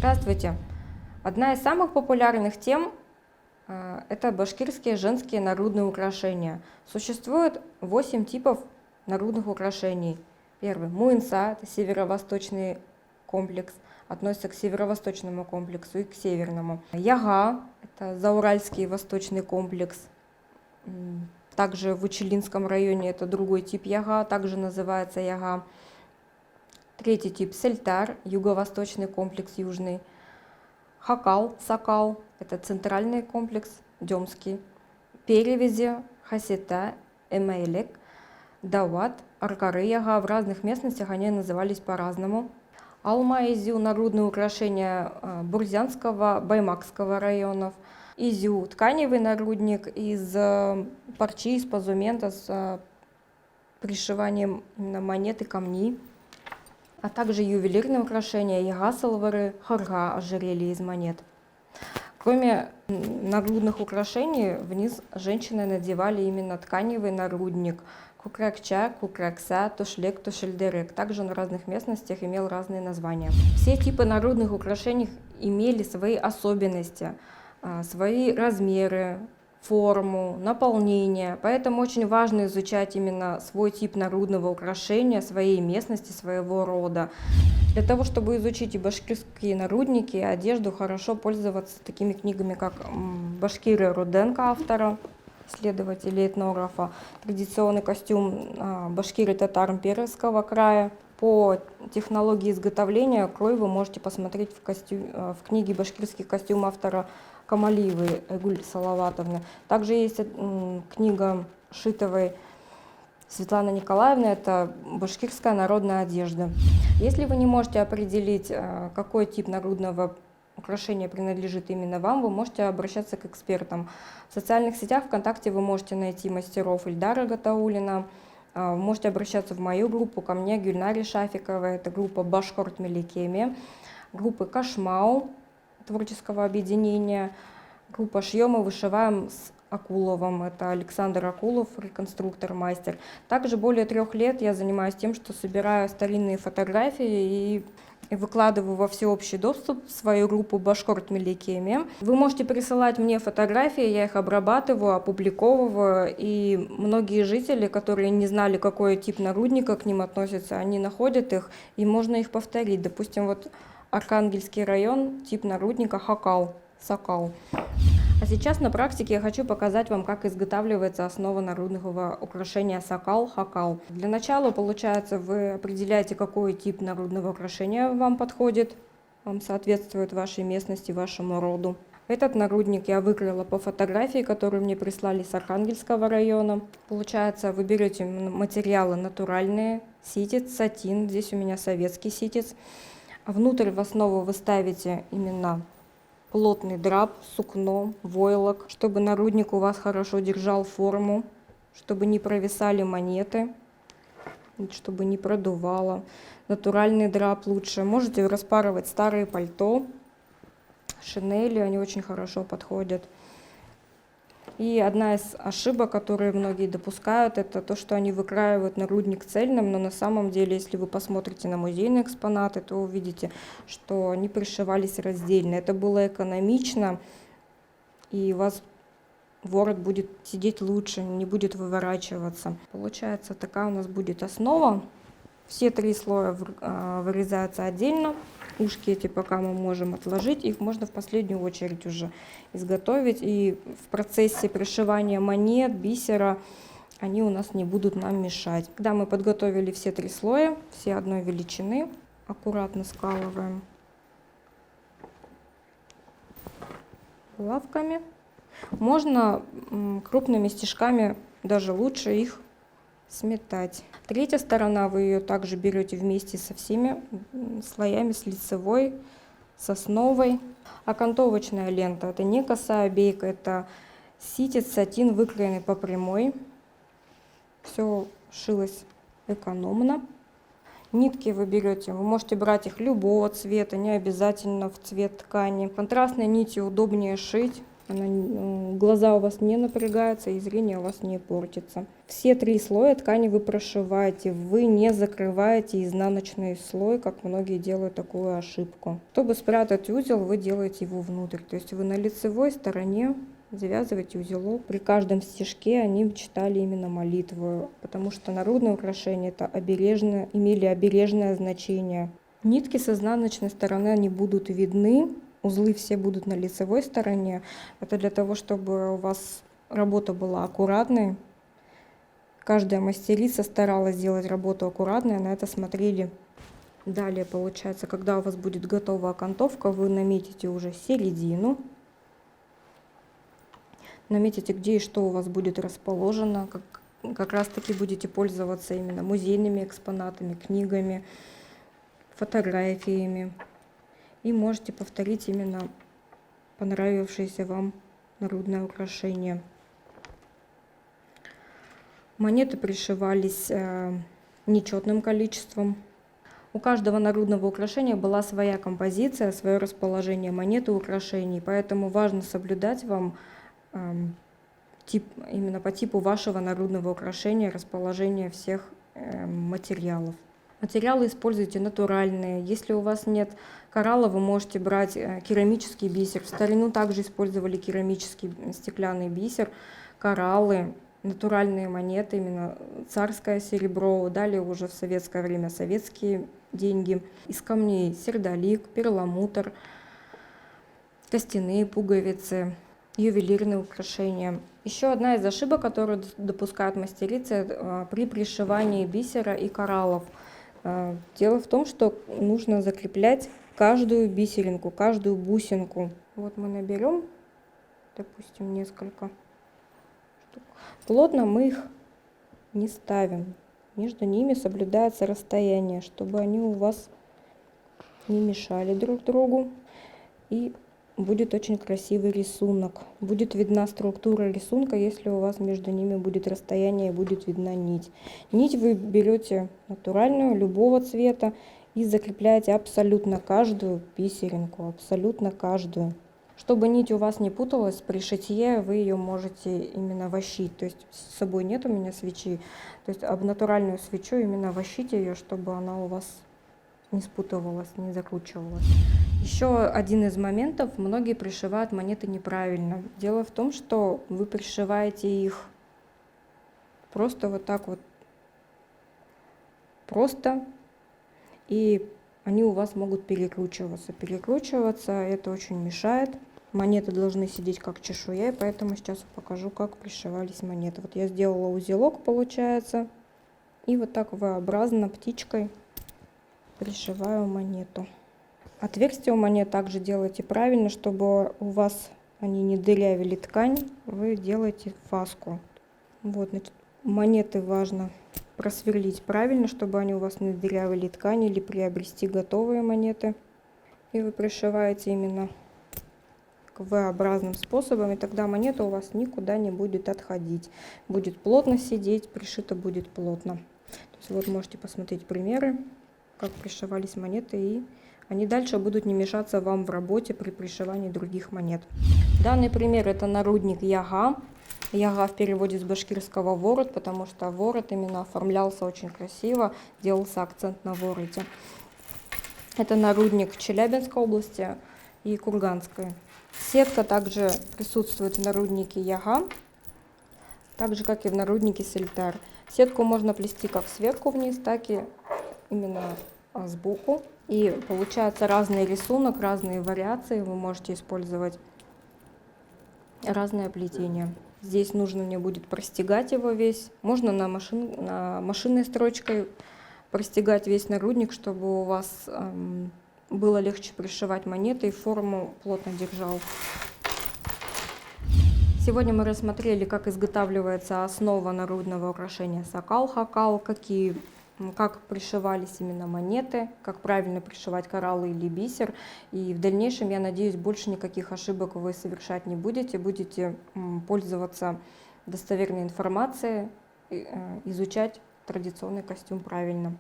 Здравствуйте! Одна из самых популярных тем это башкирские женские народные украшения. Существует 8 типов народных украшений. Первый – муинса, это северо-восточный комплекс, относится к северо-восточному комплексу и к северному. Яга – это зауральский восточный комплекс. Также в Учелинском районе это другой тип яга, также называется яга. Третий тип – сельтар, юго-восточный комплекс южный. Хакал, сакал – это центральный комплекс, демский. Перевези, хасита, эмейлек, дават, аркары яга. В разных местностях они назывались по-разному. Алма, изю – народные украшения Бурзянского, Баймакского районов. Изю – тканевый нагрудник из парчи, из позумента с пришиванием на монеты, камней. А также ювелирные украшения, яга, салвары, хорга, ожерелья из монет. Кроме нагрудных украшений, вниз женщины надевали именно тканевый нагрудник. Кукракча, кукракса, тушлек, тушельдерек. Также на разных местностях имел разные названия. Все типы нагрудных украшений имели свои особенности, свои размеры, форму, наполнение. Поэтому очень важно изучать именно свой тип нагрудного украшения, своей местности, своего рода. Для того, чтобы изучить и башкирские нагрудники, и одежду, хорошо пользоваться такими книгами, как «Башкирия» Руденко, автора, исследователя, этнографа, «Традиционный костюм башкиры татар Пермского края». По технологии изготовления крой вы можете посмотреть в книге «Башкирский костюм» автора Камалиевой Айгуль Салаватовны. Также есть книга Шитовой Светланы Николаевны, это «Башкирская народная одежда». Если вы не можете определить, какой тип нагрудного украшения принадлежит именно вам, вы можете обращаться к экспертам. В социальных сетях ВКонтакте вы можете найти мастеров Ильдара Гатаулина, можете обращаться в мою группу, ко мне, Гюльнаре Шафиковой, это группа Башкорт Меликеме, группы Кашмау, творческого объединения, группа «Шьем и вышиваем» с Акуловым, это Александр Акулов, реконструктор-мастер. Также более 3 лет я занимаюсь тем, что собираю старинные фотографии и выкладываю во всеобщий доступ в свою группу Башкорт Меликеме. Вы можете присылать мне фотографии, я их обрабатываю, опубликовываю, и многие жители, которые не знали, какой тип нагрудника к ним относится, они находят их, и можно их повторить. Допустим, вот Архангельский район, тип нагрудника хакал, сакал. А сейчас на практике я хочу показать вам, как изготавливается основа нагрудного украшения сакал, хакал. Для начала, получается, вы определяете, какой тип нагрудного украшения вам подходит, вам соответствует вашей местности, вашему роду. Этот нагрудник я выкроила по фотографии, которую мне прислали с Архангельского района. Получается, вы берете материалы натуральные, ситец, сатин, здесь у меня советский ситец. Внутрь в основу вы ставите именно плотный драп, сукно, войлок, чтобы нагрудник у вас хорошо держал форму, чтобы не провисали монеты, чтобы не продувало. Натуральный драп лучше. Можете распарывать старые пальто, шинели, они очень хорошо подходят. И одна из ошибок, которые многие допускают, это то, что они выкраивают нагрудник цельным, но на самом деле, если вы посмотрите на музейные экспонаты, то увидите, что они пришивались раздельно. Это было экономично, и у вас ворот будет сидеть лучше, не будет выворачиваться. Получается, такая у нас будет основа. Все 3 слоя вырезаются отдельно. Ушки эти пока мы можем отложить, их можно в последнюю очередь уже изготовить. И в процессе пришивания монет, бисера, они у нас не будут нам мешать. Когда мы подготовили все 3 слоя, все одной величины, аккуратно скалываем булавками. Можно крупными стежками, даже лучше их сметать. Третья сторона, вы ее также берете вместе со всеми слоями, с лицевой, с основой. Окантовочная лента, это не косая бейка, это ситец, сатин, выкроенный по прямой. Все шилось экономно. Нитки вы берете, вы можете брать их любого цвета, не обязательно в цвет ткани. Контрастной нитью удобнее шить, глаза у вас не напрягаются и зрение у вас не портится. Все 3 слоя ткани вы прошиваете, вы не закрываете изнаночный слой, как многие делают такую ошибку. Чтобы спрятать узел, вы делаете его внутрь, то есть вы на лицевой стороне завязываете узелок. При каждом стежке они читали именно молитву, потому что народные украшения это имели обережное значение. Нитки с изнаночной стороны они будут видны, узлы все будут на лицевой стороне. Это для того, чтобы у вас работа была аккуратной. Каждая мастерица старалась сделать работу аккуратной, на это смотрели. Далее получается, когда у вас будет готова окантовка, вы наметите уже середину. Наметите, где и что у вас будет расположено. Как раз таки будете пользоваться именно музейными экспонатами, книгами, фотографиями. И можете повторить именно понравившееся вам народное украшение. Монеты пришивались нечетным количеством. У каждого народного украшения была своя композиция, свое расположение монет и украшений, поэтому важно соблюдать вам именно по типу вашего народного украшения расположение всех материалов. Материалы используйте натуральные. Если у вас нет коралла, вы можете брать керамический бисер. В старину также использовали керамический стеклянный бисер, кораллы, натуральные монеты, именно царское серебро. Далее уже в советское время советские деньги. Из камней сердолик, перламутр, костяные пуговицы, ювелирные украшения. Еще одна из ошибок, которую допускают мастерицы при пришивании бисера и кораллов. Дело в том, что нужно закреплять каждую бисеринку, каждую бусинку. Вот мы наберем, допустим, несколько штук. Плотно мы их не ставим. Между ними соблюдается расстояние, чтобы они у вас не мешали друг другу. И будет очень красивый рисунок. Будет видна структура рисунка, если у вас между ними будет расстояние и будет видна нить. Нить вы берете натуральную, любого цвета, и закрепляете абсолютно каждую бисеринку, абсолютно каждую. Чтобы нить у вас не путалась, при шитье вы ее можете именно вощить. То есть с собой нет у меня свечи, то есть об натуральную свечу именно вощите ее, чтобы она у вас не спутывалась, не закручивалась. Еще один из моментов, многие пришивают монеты неправильно. Дело в том, что вы пришиваете их просто вот так вот, просто, и они у вас могут перекручиваться. Перекручиваться это очень мешает. Монеты должны сидеть как чешуя, и поэтому сейчас покажу, как пришивались монеты. Вот я сделала узелок, получается, и вот так V-образно птичкой пришиваю монету. Отверстия у монет также делайте правильно, чтобы у вас они не дырявили ткань, вы делаете фаску. Вот, значит, монеты важно просверлить правильно, чтобы они у вас не дырявили ткань, или приобрести готовые монеты. И вы пришиваете именно V-образным способом, и тогда монета у вас никуда не будет отходить. Будет плотно сидеть, пришито будет плотно. То есть вот можете посмотреть примеры, как пришивались монеты, и они дальше будут не мешаться вам в работе при пришивании других монет. Данный пример это нагрудник яга. Яга в переводе с башкирского ворот, потому что ворот именно оформлялся очень красиво, делался акцент на вороте. Это нагрудник Челябинской области и Курганской. Сетка также присутствует в нагруднике яга, так же как и в нагруднике сельтар. Сетку можно плести как сверху вниз, так и именно сбоку. И получается разный рисунок, разные вариации. Вы можете использовать разное плетение. Здесь нужно мне будет простегать его весь. Можно на машинной строчкой простегать весь нагрудник, чтобы у вас было легче пришивать монеты и форму плотно держал. Сегодня мы рассмотрели, как изготавливается основа нагрудного украшения сакал-хакал, как пришивались именно монеты, как правильно пришивать кораллы или бисер. И в дальнейшем, я надеюсь, больше никаких ошибок вы совершать не будете. Будете пользоваться достоверной информацией, изучать традиционный костюм правильно.